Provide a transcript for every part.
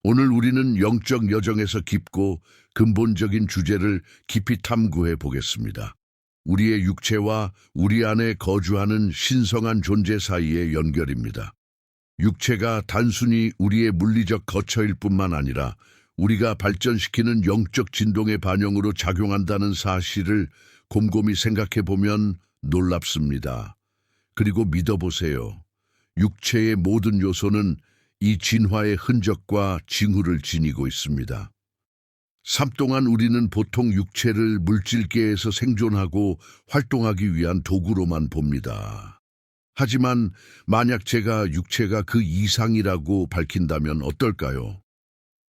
오늘 우리는 영적 여정에서 깊고 근본적인 주제를 깊이 탐구해 보겠습니다. 우리의 육체와 우리 안에 거주하는 신성한 존재 사이의 연결입니다. 육체가 단순히 우리의 물리적 거처일 뿐만 아니라 우리가 발전시키는 영적 진동의 반영으로 작용한다는 사실을 곰곰이 생각해 보면 놀랍습니다. 그리고 믿어보세요. 육체의 모든 요소는 이 진화의 흔적과 징후를 지니고 있습니다. 삶 동안 우리는 보통 육체를 물질계에서 생존하고 활동하기 위한 도구로만 봅니다. 하지만 만약 제가 육체가 그 이상이라고 밝힌다면 어떨까요?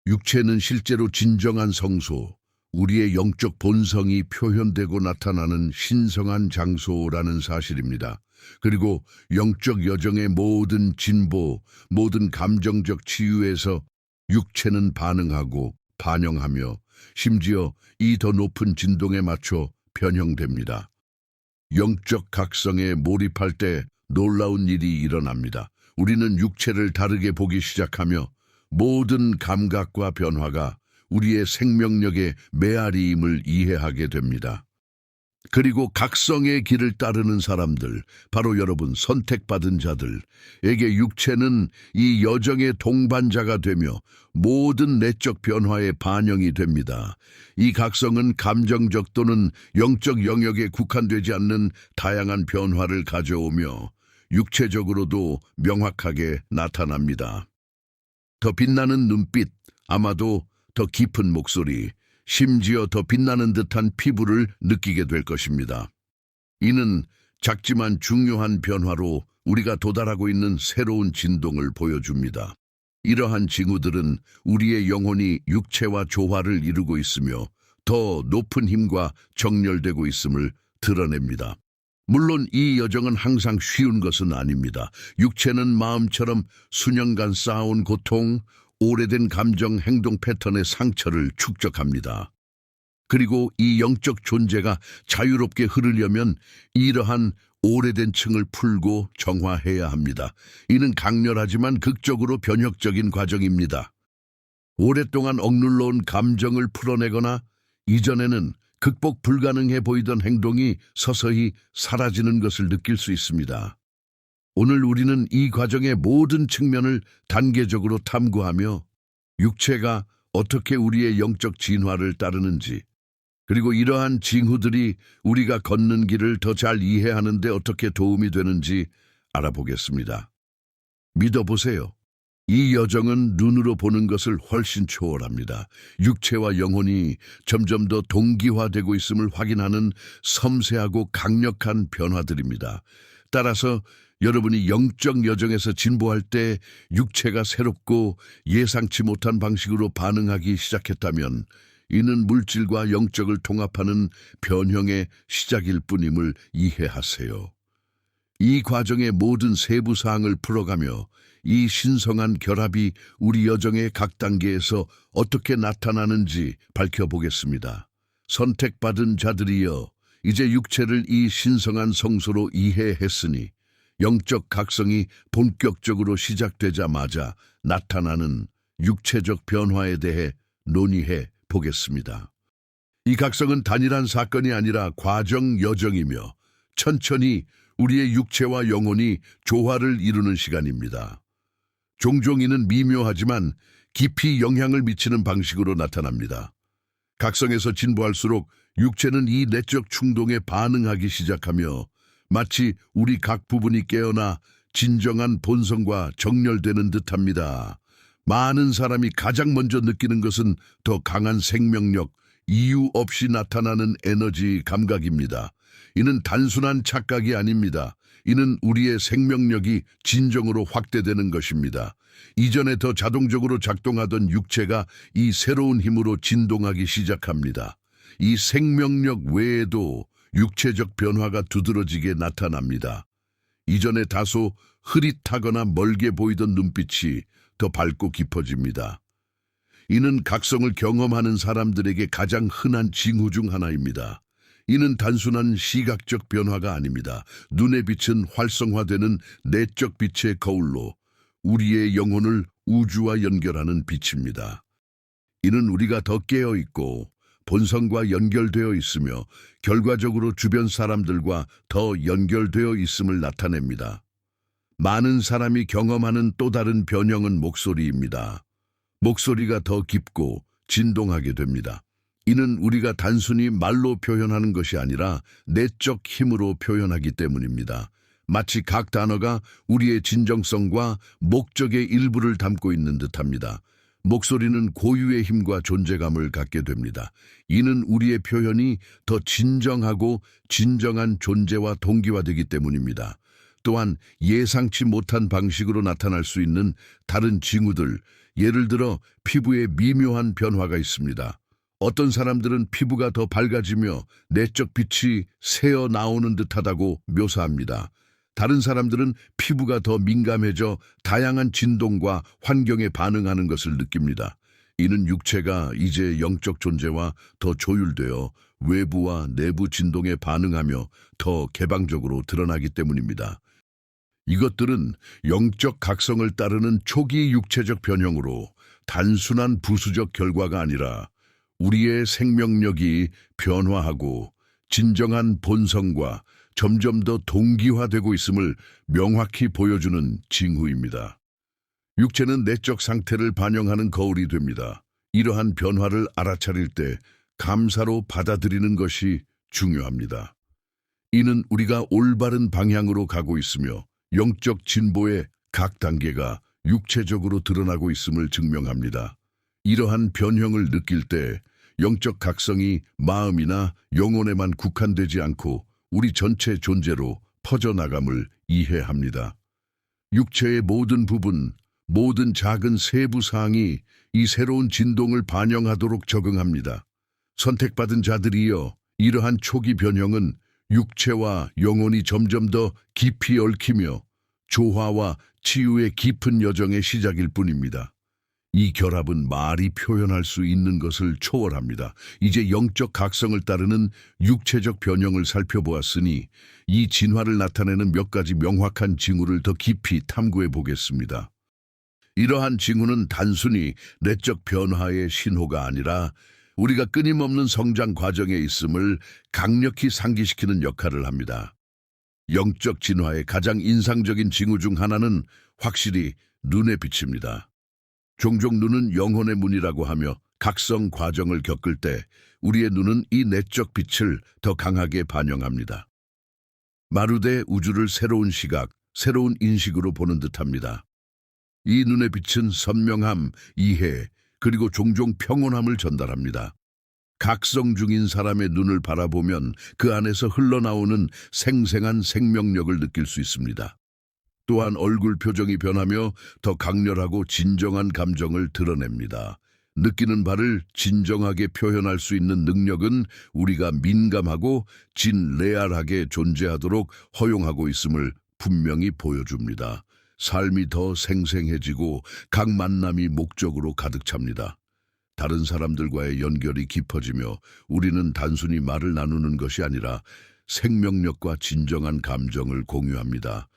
육체는 실제로 진정한 성소, 우리의 영적 본성이 표현되고 나타나는 신성한 장소라는 사실입니다. 그리고 영적 여정의 모든 진보, 모든 감정적 치유에서 육체는 반응하고 반영하며 심지어 이 더 높은 진동에 맞춰 변형됩니다. 영적 각성에 몰입할 때 놀라운 일이 일어납니다. 우리는 육체를 다르게 보기 시작하며 모든 감각과 변화가 우리의 생명력의 메아리임을 이해하게 됩니다. 그리고 각성의 길을 따르는 사람들, 바로 여러분 선택받은 자들에게 육체는 이 여정의 동반자가 되며 모든 내적 변화의 반영이 됩니다. 이 각성은 감정적 또는 영적 영역에 국한되지 않는 다양한 변화를 가져오며 육체적으로도 명확하게 나타납니다. 더 빛나는 눈빛, 아마도 더 깊은 목소리, 심지어 더 빛나는 듯한 피부를 느끼게 될 것입니다. 이는 작지만 중요한 변화로 우리가 도달하고 있는 새로운 진동을 보여줍니다. 이러한 징후들은 우리의 영혼이 육체와 조화를 이루고 있으며 더 높은 힘과 정렬되고 있음을 드러냅니다. 물론 이 여정은 항상 쉬운 것은 아닙니다. 육체는 마음처럼 수년간 쌓아온 고통, 오래된 감정, 행동 패턴의 상처를 축적합니다. 그리고 이 영적 존재가 자유롭게 흐르려면 이러한 오래된 층을 풀고 정화해야 합니다. 이는 강렬하지만 극적으로 변혁적인 과정입니다. 오랫동안 억눌러온 감정을 풀어내거나 이전에는 극복 불가능해 보이던 행동이 서서히 사라지는 것을 느낄 수 있습니다. 오늘 우리는 이 과정의 모든 측면을 단계적으로 탐구하며 육체가 어떻게 우리의 영적 진화를 따르는지, 그리고 이러한 징후들이 우리가 걷는 길을 더 잘 이해하는 데 어떻게 도움이 되는지 알아보겠습니다. 믿어보세요. 이 여정은 눈으로 보는 것을 훨씬 초월합니다. 육체와 영혼이 점점 더 동기화되고 있음을 확인하는 섬세하고 강력한 변화들입니다. 따라서 여러분이 영적 여정에서 진보할 때 육체가 새롭고 예상치 못한 방식으로 반응하기 시작했다면 이는 물질과 영적을 통합하는 변형의 시작일 뿐임을 이해하세요. 이 과정의 모든 세부 사항을 풀어가며 이 신성한 결합이 우리 여정의 각 단계에서 어떻게 나타나는지 밝혀보겠습니다. 선택받은 자들이여, 이제 육체를 이 신성한 성소로 이해했으니 영적 각성이 본격적으로 시작되자마자 나타나는 육체적 변화에 대해 논의해 보겠습니다. 이 각성은 단일한 사건이 아니라 과정 여정이며 천천히 우리의 육체와 영혼이 조화를 이루는 시간입니다. 종종 이는 미묘하지만 깊이 영향을 미치는 방식으로 나타납니다. 각성에서 진보할수록 육체는 이 내적 충동에 반응하기 시작하며 마치 우리 각 부분이 깨어나 진정한 본성과 정렬되는 듯합니다. 많은 사람이 가장 먼저 느끼는 것은 더 강한 생명력, 이유 없이 나타나는 에너지 감각입니다. 이는 단순한 착각이 아닙니다. 이는 우리의 생명력이 진정으로 확대되는 것입니다. 이전에 더 자동적으로 작동하던 육체가 이 새로운 힘으로 진동하기 시작합니다. 이 생명력 외에도 육체적 변화가 두드러지게 나타납니다. 이전에 다소 흐릿하거나 멀게 보이던 눈빛이 더 밝고 깊어집니다. 이는 각성을 경험하는 사람들에게 가장 흔한 징후 중 하나입니다. 이는 단순한 시각적 변화가 아닙니다. 눈의 빛은 활성화되는 내적 빛의 거울로 우리의 영혼을 우주와 연결하는 빛입니다. 이는 우리가 더 깨어 있고 본성과 연결되어 있으며 결과적으로 주변 사람들과 더 연결되어 있음을 나타냅니다. 많은 사람이 경험하는 또 다른 변형은 목소리입니다. 목소리가 더 깊고 진동하게 됩니다. 이는 우리가 단순히 말로 표현하는 것이 아니라 내적 힘으로 표현하기 때문입니다. 마치 각 단어가 우리의 진정성과 목적의 일부를 담고 있는 듯합니다. 목소리는 고유의 힘과 존재감을 갖게 됩니다. 이는 우리의 표현이 더 진정하고 진정한 존재와 동기화되기 때문입니다. 또한 예상치 못한 방식으로 나타날 수 있는 다른 징후들, 예를 들어 피부에 미묘한 변화가 있습니다. 어떤 사람들은 피부가 더 밝아지며 내적 빛이 새어 나오는 듯하다고 묘사합니다. 다른 사람들은 피부가 더 민감해져 다양한 진동과 환경에 반응하는 것을 느낍니다. 이는 육체가 이제 영적 존재와 더 조율되어 외부와 내부 진동에 반응하며 더 개방적으로 드러나기 때문입니다. 이것들은 영적 각성을 따르는 초기 육체적 변형으로 단순한 부수적 결과가 아니라 우리의 생명력이 변화하고 진정한 본성과 점점 더 동기화되고 있음을 명확히 보여주는 징후입니다. 육체는 내적 상태를 반영하는 거울이 됩니다. 이러한 변화를 알아차릴 때 감사로 받아들이는 것이 중요합니다. 이는 우리가 올바른 방향으로 가고 있으며 영적 진보의 각 단계가 육체적으로 드러나고 있음을 증명합니다. 이러한 변형을 느낄 때 영적 각성이 마음이나 영혼에만 국한되지 않고 우리 전체 존재로 퍼져나감을 이해합니다. 육체의 모든 부분, 모든 작은 세부 사항이 이 새로운 진동을 반영하도록 적응합니다. 선택받은 자들이여, 이러한 초기 변형은 육체와 영혼이 점점 더 깊이 얽히며 조화와 치유의 깊은 여정의 시작일 뿐입니다. 이 결합은 말이 표현할 수 있는 것을 초월합니다. 이제 영적 각성을 따르는 육체적 변형을 살펴보았으니 이 진화를 나타내는 몇 가지 명확한 징후를 더 깊이 탐구해 보겠습니다. 이러한 징후는 단순히 내적 변화의 신호가 아니라 우리가 끊임없는 성장 과정에 있음을 강력히 상기시키는 역할을 합니다. 영적 진화의 가장 인상적인 징후 중 하나는 확실히 눈의 빛입니다. 종종 눈은 영혼의 문이라고 하며 각성 과정을 겪을 때 우리의 눈은 이 내적 빛을 더 강하게 반영합니다. 마루대 우주를 새로운 시각, 새로운 인식으로 보는 듯합니다. 이 눈의 빛은 선명함, 이해, 그리고 종종 평온함을 전달합니다. 각성 중인 사람의 눈을 바라보면 그 안에서 흘러나오는 생생한 생명력을 느낄 수 있습니다. 또한 얼굴 표정이 변하며 더 강렬하고 진정한 감정을 드러냅니다. 느끼는 바를 진정하게 표현할 수 있는 능력은 우리가 민감하고 진레알하게 존재하도록 허용하고 있음을 분명히 보여줍니다. 삶이 더 생생해지고 각 만남이 목적으로 가득 찹니다. 다른 사람들과의 연결이 깊어지며 우리는 단순히 말을 나누는 것이 아니라 생명력과 진정한 감정을 공유합니다.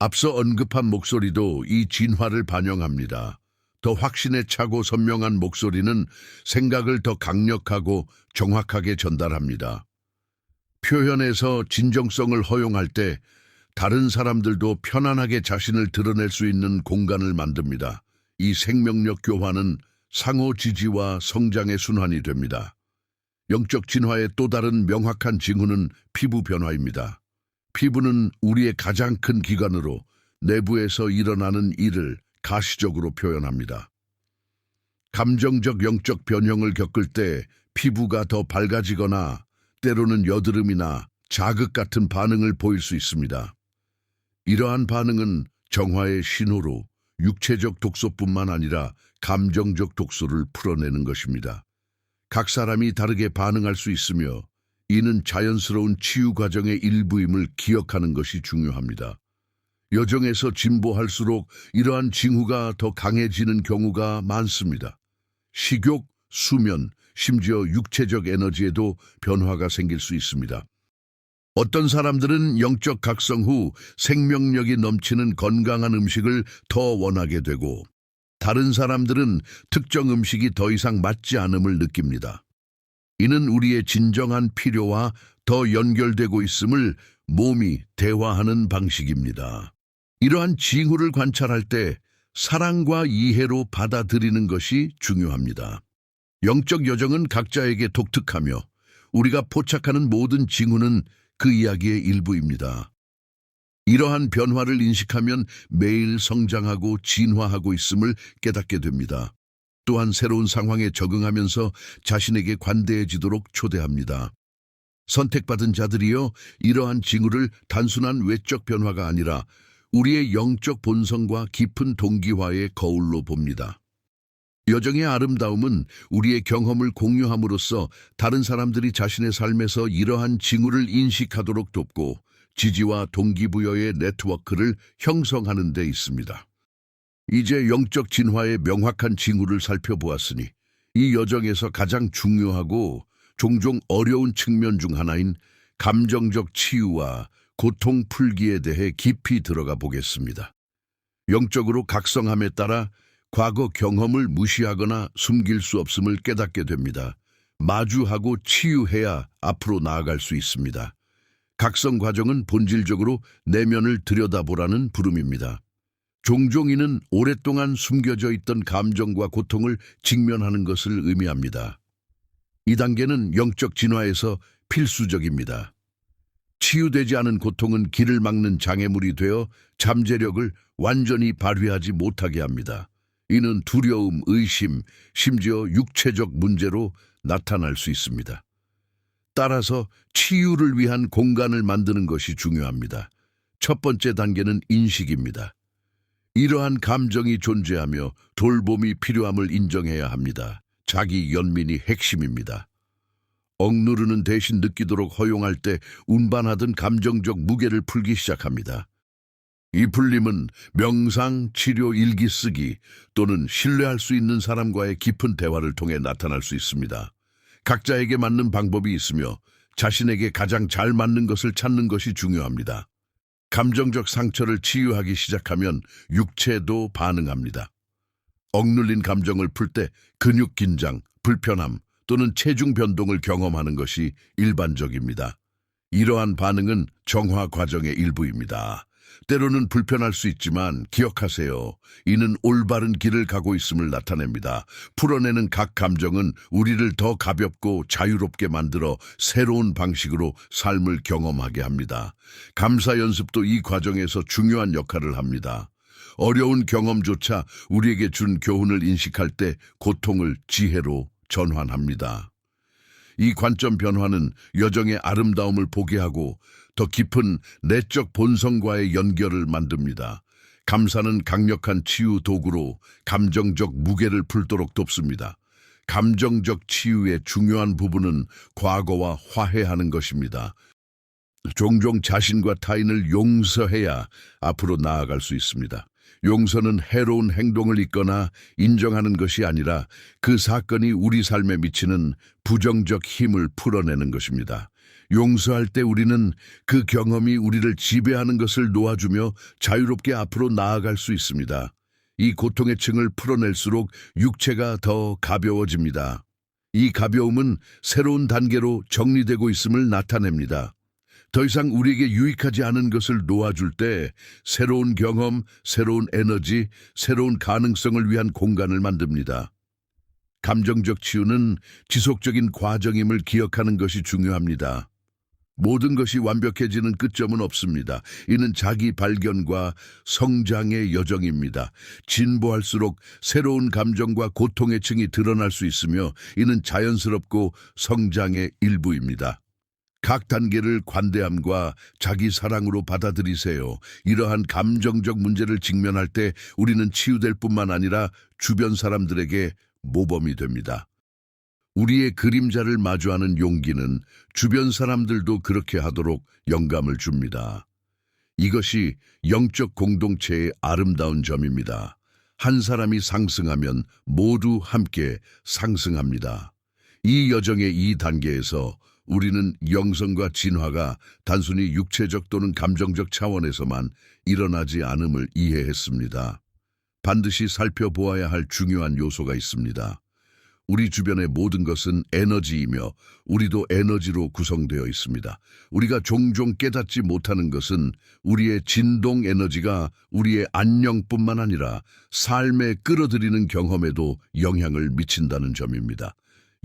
앞서 언급한 목소리도 이 진화를 반영합니다. 더 확신에 차고 선명한 목소리는 생각을 더 강력하고 정확하게 전달합니다. 표현에서 진정성을 허용할 때 다른 사람들도 편안하게 자신을 드러낼 수 있는 공간을 만듭니다. 이 생명력 교환은 상호 지지와 성장의 순환이 됩니다. 영적 진화의 또 다른 명확한 징후는 피부 변화입니다. 피부는 우리의 가장 큰 기관으로 내부에서 일어나는 일을 가시적으로 표현합니다. 감정적 영적 변형을 겪을 때 피부가 더 밝아지거나 때로는 여드름이나 자극 같은 반응을 보일 수 있습니다. 이러한 반응은 정화의 신호로 육체적 독소뿐만 아니라 감정적 독소를 풀어내는 것입니다. 각 사람이 다르게 반응할 수 있으며 이는 자연스러운 치유 과정의 일부임을 기억하는 것이 중요합니다. 여정에서 진보할수록 이러한 징후가 더 강해지는 경우가 많습니다. 식욕, 수면, 심지어 육체적 에너지에도 변화가 생길 수 있습니다. 어떤 사람들은 영적 각성 후 생명력이 넘치는 건강한 음식을 더 원하게 되고 다른 사람들은 특정 음식이 더 이상 맞지 않음을 느낍니다. 이는 우리의 진정한 필요와 더 연결되고 있음을 몸이 대화하는 방식입니다. 이러한 징후를 관찰할 때 사랑과 이해로 받아들이는 것이 중요합니다. 영적 여정은 각자에게 독특하며 우리가 포착하는 모든 징후는 그 이야기의 일부입니다. 이러한 변화를 인식하면 매일 성장하고 진화하고 있음을 깨닫게 됩니다. 또한 새로운 상황에 적응하면서 자신에게 관대해지도록 초대합니다. 선택받은 자들이여, 이러한 징후를 단순한 외적 변화가 아니라 우리의 영적 본성과 깊은 동기화의 거울로 봅니다. 여정의 아름다움은 우리의 경험을 공유함으로써 다른 사람들이 자신의 삶에서 이러한 징후를 인식하도록 돕고 지지와 동기부여의 네트워크를 형성하는 데 있습니다. 이제 영적 진화의 명확한 징후를 살펴보았으니 이 여정에서 가장 중요하고 종종 어려운 측면 중 하나인 감정적 치유와 고통 풀기에 대해 깊이 들어가 보겠습니다. 영적으로 각성함에 따라 과거 경험을 무시하거나 숨길 수 없음을 깨닫게 됩니다. 마주하고 치유해야 앞으로 나아갈 수 있습니다. 각성 과정은 본질적으로 내면을 들여다보라는 부름입니다. 종종 이는 오랫동안 숨겨져 있던 감정과 고통을 직면하는 것을 의미합니다. 이 단계는 영적 진화에서 필수적입니다. 치유되지 않은 고통은 길을 막는 장애물이 되어 잠재력을 완전히 발휘하지 못하게 합니다. 이는 두려움, 의심, 심지어 육체적 문제로 나타날 수 있습니다. 따라서 치유를 위한 공간을 만드는 것이 중요합니다. 첫 번째 단계는 인식입니다. 이러한 감정이 존재하며 돌봄이 필요함을 인정해야 합니다. 자기 연민이 핵심입니다. 억누르는 대신 느끼도록 허용할 때 운반하던 감정적 무게를 풀기 시작합니다. 이 풀림은 명상, 치료, 일기 쓰기 또는 신뢰할 수 있는 사람과의 깊은 대화를 통해 나타날 수 있습니다. 각자에게 맞는 방법이 있으며 자신에게 가장 잘 맞는 것을 찾는 것이 중요합니다. 감정적 상처를 치유하기 시작하면 육체도 반응합니다. 억눌린 감정을 풀 때 근육 긴장, 불편함 또는 체중 변동을 경험하는 것이 일반적입니다. 이러한 반응은 정화 과정의 일부입니다. 때로는 불편할 수 있지만 기억하세요. 이는 올바른 길을 가고 있음을 나타냅니다. 풀어내는 각 감정은 우리를 더 가볍고 자유롭게 만들어 새로운 방식으로 삶을 경험하게 합니다. 감사 연습도 이 과정에서 중요한 역할을 합니다. 어려운 경험조차 우리에게 준 교훈을 인식할 때 고통을 지혜로 전환합니다. 이 관점 변화는 여정의 아름다움을 보게 하고 더 깊은 내적 본성과의 연결을 만듭니다. 감사는 강력한 치유 도구로 감정적 무게를 풀도록 돕습니다. 감정적 치유의 중요한 부분은 과거와 화해하는 것입니다. 종종 자신과 타인을 용서해야 앞으로 나아갈 수 있습니다. 용서는 해로운 행동을 잊거나 인정하는 것이 아니라 그 사건이 우리 삶에 미치는 부정적 힘을 풀어내는 것입니다. 용서할 때 우리는 그 경험이 우리를 지배하는 것을 놓아주며 자유롭게 앞으로 나아갈 수 있습니다. 이 고통의 층을 풀어낼수록 육체가 더 가벼워집니다. 이 가벼움은 새로운 단계로 정리되고 있음을 나타냅니다. 더 이상 우리에게 유익하지 않은 것을 놓아줄 때 새로운 경험, 새로운 에너지, 새로운 가능성을 위한 공간을 만듭니다. 감정적 치유는 지속적인 과정임을 기억하는 것이 중요합니다. 모든 것이 완벽해지는 끝점은 없습니다. 이는 자기 발견과 성장의 여정입니다. 진보할수록 새로운 감정과 고통의 층이 드러날 수 있으며 이는 자연스럽고 성장의 일부입니다. 각 단계를 관대함과 자기 사랑으로 받아들이세요. 이러한 감정적 문제를 직면할 때 우리는 치유될 뿐만 아니라 주변 사람들에게 모범이 됩니다. 우리의 그림자를 마주하는 용기는 주변 사람들도 그렇게 하도록 영감을 줍니다. 이것이 영적 공동체의 아름다운 점입니다. 한 사람이 상승하면 모두 함께 상승합니다. 이 여정의 이 단계에서 우리는 영성과 진화가 단순히 육체적 또는 감정적 차원에서만 일어나지 않음을 이해했습니다. 반드시 살펴보아야 할 중요한 요소가 있습니다. 우리 주변의 모든 것은 에너지이며 우리도 에너지로 구성되어 있습니다. 우리가 종종 깨닫지 못하는 것은 우리의 진동 에너지가 우리의 안녕뿐만 아니라 삶에 끌어들이는 경험에도 영향을 미친다는 점입니다.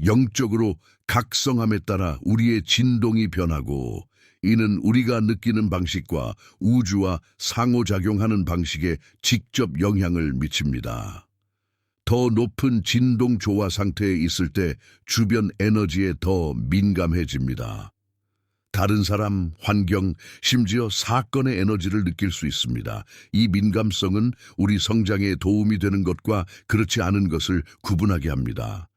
영적으로 각성함에 따라 우리의 진동이 변하고 이는 우리가 느끼는 방식과 우주와 상호작용하는 방식에 직접 영향을 미칩니다. 더 높은 진동 조화 상태에 있을 때 주변 에너지에 더 민감해집니다. 다른 사람, 환경, 심지어 사건의 에너지를 느낄 수 있습니다. 이 민감성은 우리 성장에 도움이 되는 것과 그렇지 않은 것을 구분하게 합니다.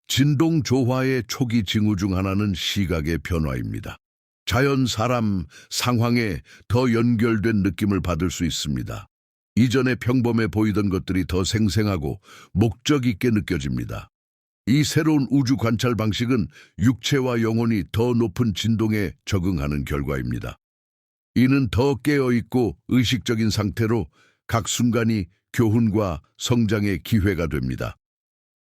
진동 조화의 초기 징후 중 하나는 시각의 변화입니다. 자연, 사람, 상황에 더 연결된 느낌을 받을 수 있습니다. 이전에 평범해 보이던 것들이 더 생생하고 목적 있게 느껴집니다. 이 새로운 우주 관찰 방식은 육체와 영혼이 더 높은 진동에 적응하는 결과입니다. 이는 더 깨어있고 의식적인 상태로 각 순간이 교훈과 성장의 기회가 됩니다.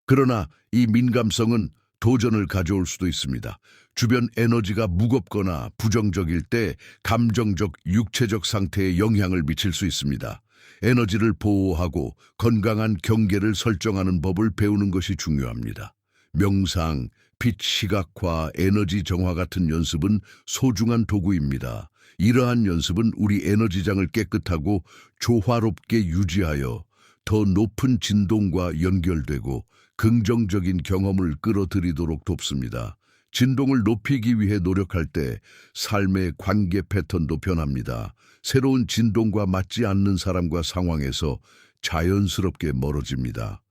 그러나 이 민감성은 도전을 가져올 수도 있습니다. 주변 에너지가 무겁거나 부정적일 때 감정적, 육체적 상태에 영향을 미칠 수 있습니다. 에너지를 보호하고 건강한 경계를 설정하는 법을 배우는 것이 중요합니다. 명상, 빛 시각화, 에너지 정화 같은 연습은 소중한 도구입니다. 이러한 연습은 우리 에너지장을 깨끗하고 조화롭게 유지하여 더 높은 진동과 연결되고 긍정적인 경험을 끌어들이도록 돕습니다. 진동을 높이기 위해 노력할 때 삶의 관계 패턴도 변합니다. 새로운 진동과 맞지 않는 사람과 상황에서 자연스럽게 멀어집니다.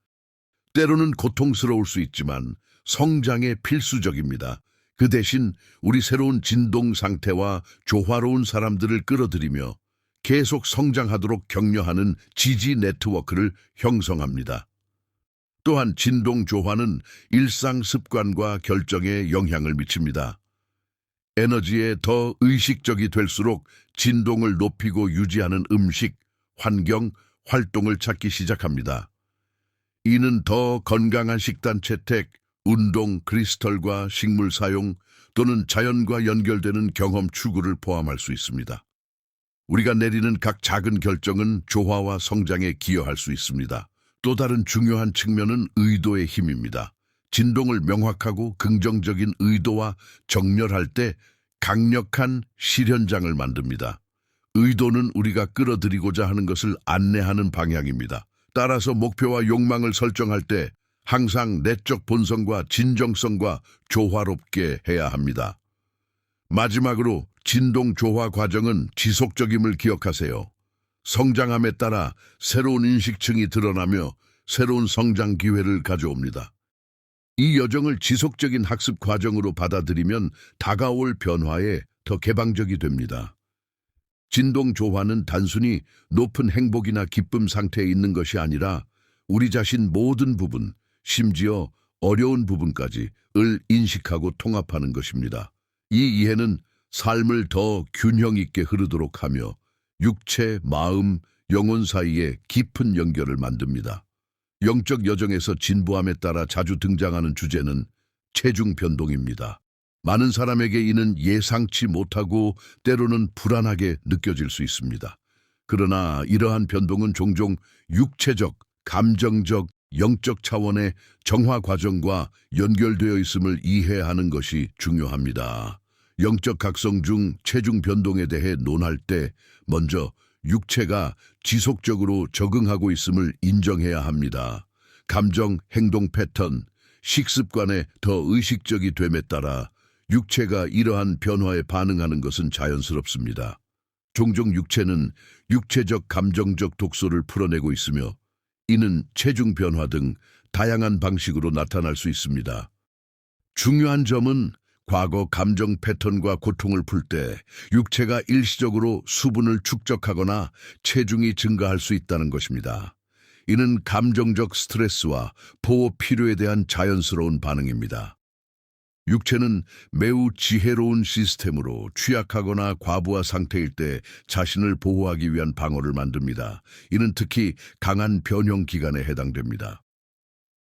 때로는 고통스러울 수 있지만 성장에 필수적입니다. 그 대신 우리 새로운 진동 상태와 조화로운 사람들을 끌어들이며 계속 성장하도록 격려하는 지지 네트워크를 형성합니다. 또한 진동 조화는 일상 습관과 결정에 영향을 미칩니다. 에너지에 더 의식적이 될수록 진동을 높이고 유지하는 음식, 환경, 활동을 찾기 시작합니다. 이는 더 건강한 식단 채택, 운동, 크리스털과 식물 사용 또는 자연과 연결되는 경험 추구를 포함할 수 있습니다. 우리가 내리는 각 작은 결정은 조화와 성장에 기여할 수 있습니다. 또 다른 중요한 측면은 의도의 힘입니다. 진동을 명확하고 긍정적인 의도와 정렬할 때 강력한 실현장을 만듭니다. 의도는 우리가 끌어들이고자 하는 것을 안내하는 방향입니다. 따라서 목표와 욕망을 설정할 때 항상 내적 본성과 진정성과 조화롭게 해야 합니다. 마지막으로 진동 조화 과정은 지속적임을 기억하세요. 성장함에 따라 새로운 인식층이 드러나며 새로운 성장 기회를 가져옵니다. 이 여정을 지속적인 학습 과정으로 받아들이면 다가올 변화에 더 개방적이 됩니다. 진동 조화는 단순히 높은 행복이나 기쁨 상태에 있는 것이 아니라 우리 자신 모든 부분, 심지어 어려운 부분까지 을 인식하고 통합하는 것입니다. 이 이해는 삶을 더 균형 있게 흐르도록 하며 육체, 마음, 영혼 사이에 깊은 연결을 만듭니다. 영적 여정에서 진보함에 따라 자주 등장하는 주제는 체중 변동입니다. 많은 사람에게 이는 예상치 못하고 때로는 불안하게 느껴질 수 있습니다. 그러나 이러한 변동은 종종 육체적, 감정적, 영적 차원의 정화 과정과 연결되어 있음을 이해하는 것이 중요합니다. 영적 각성 중 체중 변동에 대해 논할 때 먼저 육체가 지속적으로 적응하고 있음을 인정해야 합니다. 감정, 행동 패턴, 식습관에 더 의식적이 됨에 따라 육체가 이러한 변화에 반응하는 것은 자연스럽습니다. 종종 육체는 육체적 감정적 독소를 풀어내고 있으며 이는 체중 변화 등 다양한 방식으로 나타날 수 있습니다. 중요한 점은 과거 감정 패턴과 고통을 풀 때 육체가 일시적으로 수분을 축적하거나 체중이 증가할 수 있다는 것입니다. 이는 감정적 스트레스와 보호 필요에 대한 자연스러운 반응입니다. 육체는 매우 지혜로운 시스템으로 취약하거나 과부하 상태일 때 자신을 보호하기 위한 방어를 만듭니다. 이는 특히 강한 변형 기간에 해당됩니다.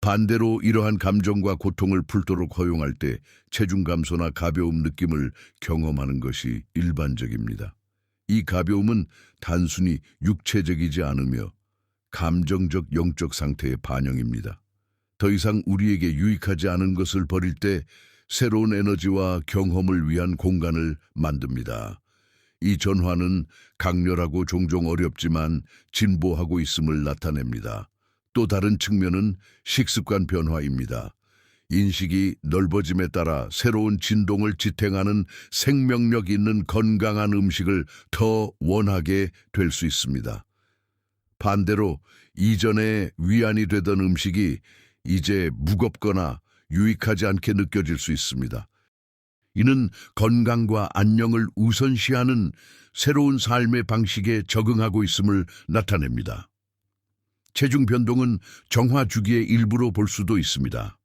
반대로 이러한 감정과 고통을 풀도록 허용할 때 체중 감소나 가벼움 느낌을 경험하는 것이 일반적입니다. 이 가벼움은 단순히 육체적이지 않으며 감정적 영적 상태의 반영입니다. 더 이상 우리에게 유익하지 않은 것을 버릴 때 새로운 에너지와 경험을 위한 공간을 만듭니다. 이 전환은 강렬하고 종종 어렵지만 진보하고 있음을 나타냅니다. 또 다른 측면은 식습관 변화입니다. 인식이 넓어짐에 따라 새로운 진동을 지탱하는 생명력 있는 건강한 음식을 더 원하게 될 수 있습니다. 반대로 이전에 위안이 되던 음식이 이제 무겁거나 유익하지 않게 느껴질 수 있습니다. 이는 건강과 안녕을 우선시하는 새로운 삶의 방식에 적응하고 있음을 나타냅니다. 체중 변동은 정화 주기의 일부로 볼 수도 있습니다.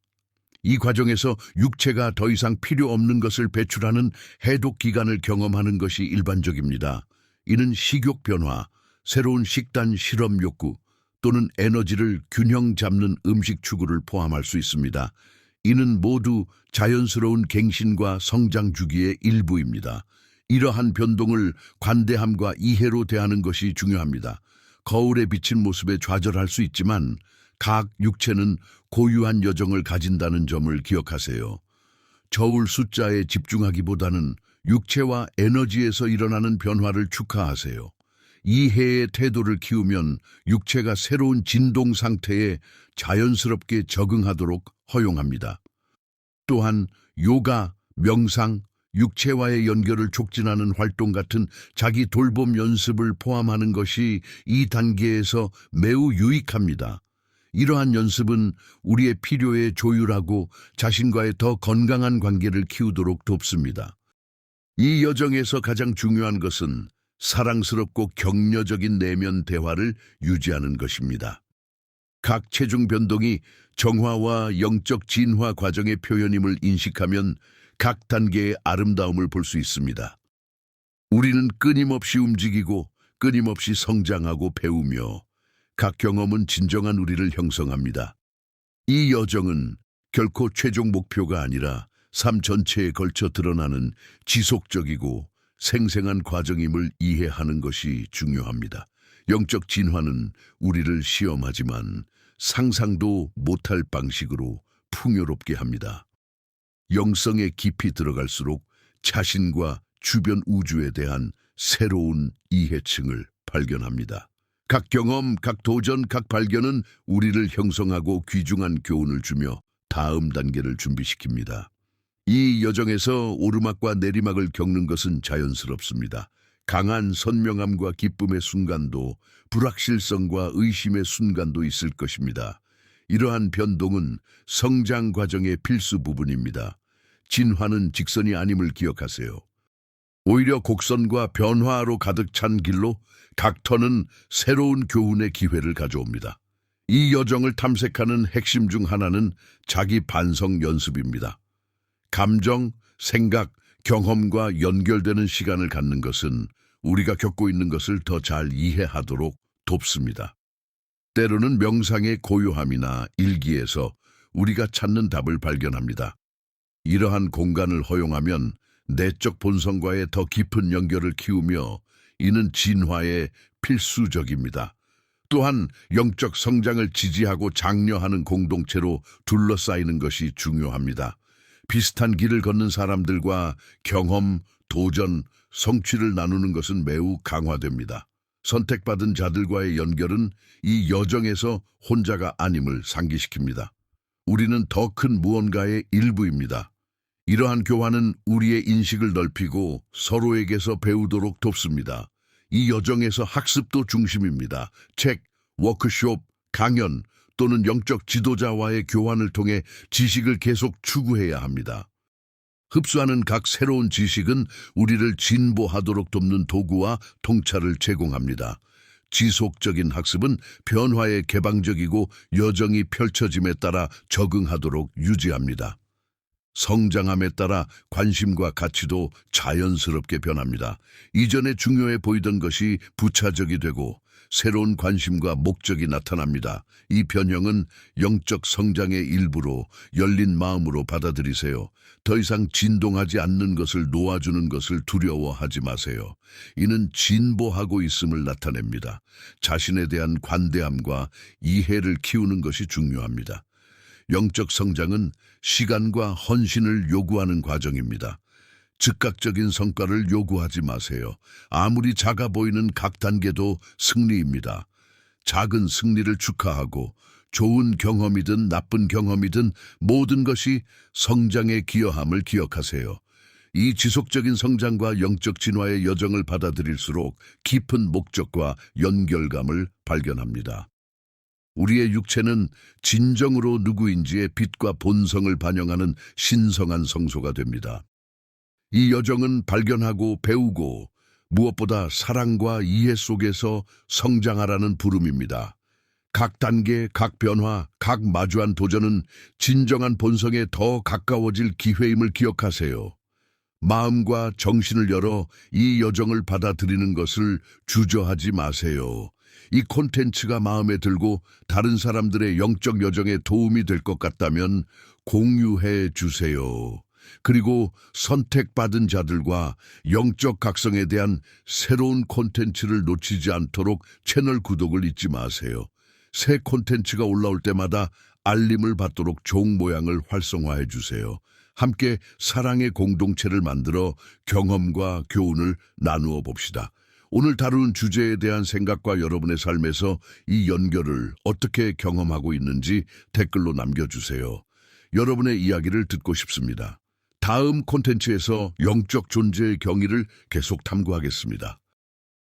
이 과정에서 육체가 더 이상 필요 없는 것을 배출하는 해독 기간을 경험하는 것이 일반적입니다. 이는 식욕 변화, 새로운 식단 실험 욕구 또는 에너지를 균형 잡는 음식 추구를 포함할 수 있습니다. 이는 모두 자연스러운 갱신과 성장 주기의 일부입니다. 이러한 변동을 관대함과 이해로 대하는 것이 중요합니다. 거울에 비친 모습에 좌절할 수 있지만 각 육체는 고유한 여정을 가진다는 점을 기억하세요. 저울 숫자에 집중하기보다는 육체와 에너지에서 일어나는 변화를 축하하세요. 이해의 태도를 키우면 육체가 새로운 진동 상태에 자연스럽게 적응하도록 허용합니다. 또한 요가, 명상, 육체와의 연결을 촉진하는 활동 같은 자기 돌봄 연습을 포함하는 것이 이 단계에서 매우 유익합니다. 이러한 연습은 우리의 필요에 조율하고 자신과의 더 건강한 관계를 키우도록 돕습니다. 이 여정에서 가장 중요한 것은 사랑스럽고 격려적인 내면 대화를 유지하는 것입니다. 각 체중 변동이 정화와 영적 진화 과정의 표현임을 인식하면 각 단계의 아름다움을 볼 수 있습니다. 우리는 끊임없이 움직이고 끊임없이 성장하고 배우며 각 경험은 진정한 우리를 형성합니다. 이 여정은 결코 최종 목표가 아니라 삶 전체에 걸쳐 드러나는 지속적이고 생생한 과정임을 이해하는 것이 중요합니다. 영적 진화는 우리를 시험하지만 상상도 못할 방식으로 풍요롭게 합니다. 영성에 깊이 들어갈수록 자신과 주변 우주에 대한 새로운 이해층을 발견합니다. 각 경험, 각 도전, 각 발견은 우리를 형성하고 귀중한 교훈을 주며 다음 단계를 준비시킵니다. 이 여정에서 오르막과 내리막을 겪는 것은 자연스럽습니다. 강한 선명함과 기쁨의 순간도 불확실성과 의심의 순간도 있을 것입니다. 이러한 변동은 성장 과정의 필수 부분입니다. 진화는 직선이 아님을 기억하세요. 오히려 곡선과 변화로 가득 찬 길로 각 턴은 새로운 교훈의 기회를 가져옵니다. 이 여정을 탐색하는 핵심 중 하나는 자기 반성 연습입니다. 감정, 생각, 경험과 연결되는 시간을 갖는 것은 우리가 겪고 있는 것을 더 잘 이해하도록 돕습니다. 때로는 명상의 고요함이나 일기에서 우리가 찾는 답을 발견합니다. 이러한 공간을 허용하면 내적 본성과의 더 깊은 연결을 키우며 이는 진화에 필수적입니다. 또한 영적 성장을 지지하고 장려하는 공동체로 둘러싸이는 것이 중요합니다. 비슷한 길을 걷는 사람들과 경험, 도전, 성취를 나누는 것은 매우 강화됩니다. 선택받은 자들과의 연결은 이 여정에서 혼자가 아님을 상기시킵니다. 우리는 더 큰 무언가의 일부입니다. 이러한 교환은 우리의 인식을 넓히고 서로에게서 배우도록 돕습니다. 이 여정에서 학습도 중심입니다. 책, 워크숍, 강연 또는 영적 지도자와의 교환을 통해 지식을 계속 추구해야 합니다. 흡수하는 각 새로운 지식은 우리를 진보하도록 돕는 도구와 통찰을 제공합니다. 지속적인 학습은 변화에 개방적이고 여정이 펼쳐짐에 따라 적응하도록 유지합니다. 성장함에 따라 관심과 가치도 자연스럽게 변합니다. 이전에 중요해 보이던 것이 부차적이 되고 새로운 관심과 목적이 나타납니다. 이 변형은 영적 성장의 일부로 열린 마음으로 받아들이세요. 더 이상 진동하지 않는 것을 놓아주는 것을 두려워하지 마세요. 이는 진보하고 있음을 나타냅니다. 자신에 대한 관대함과 이해를 키우는 것이 중요합니다. 영적 성장은 시간과 헌신을 요구하는 과정입니다. 즉각적인 성과를 요구하지 마세요. 아무리 작아 보이는 각 단계도 승리입니다. 작은 승리를 축하하고 좋은 경험이든 나쁜 경험이든 모든 것이 성장에 기여함을 기억하세요. 이 지속적인 성장과 영적 진화의 여정을 받아들일수록 깊은 목적과 연결감을 발견합니다. 우리의 육체는 진정으로 누구인지의 빛과 본성을 반영하는 신성한 성소가 됩니다. 이 여정은 발견하고 배우고 무엇보다 사랑과 이해 속에서 성장하라는 부름입니다. 각 단계, 각 변화, 각 마주한 도전은 진정한 본성에 더 가까워질 기회임을 기억하세요. 마음과 정신을 열어 이 여정을 받아들이는 것을 주저하지 마세요. 이 콘텐츠가 마음에 들고 다른 사람들의 영적 여정에 도움이 될 것 같다면 공유해 주세요. 그리고 선택받은 자들과 영적 각성에 대한 새로운 콘텐츠를 놓치지 않도록 채널 구독을 잊지 마세요. 새 콘텐츠가 올라올 때마다 알림을 받도록 종 모양을 활성화해 주세요. 함께 사랑의 공동체를 만들어 경험과 교훈을 나누어 봅시다. 오늘 다룬 주제에 대한 생각과 여러분의 삶에서 이 연결을 어떻게 경험하고 있는지 댓글로 남겨주세요. 여러분의 이야기를 듣고 싶습니다. 다음 콘텐츠에서 영적 존재의 경위를 계속 탐구하겠습니다.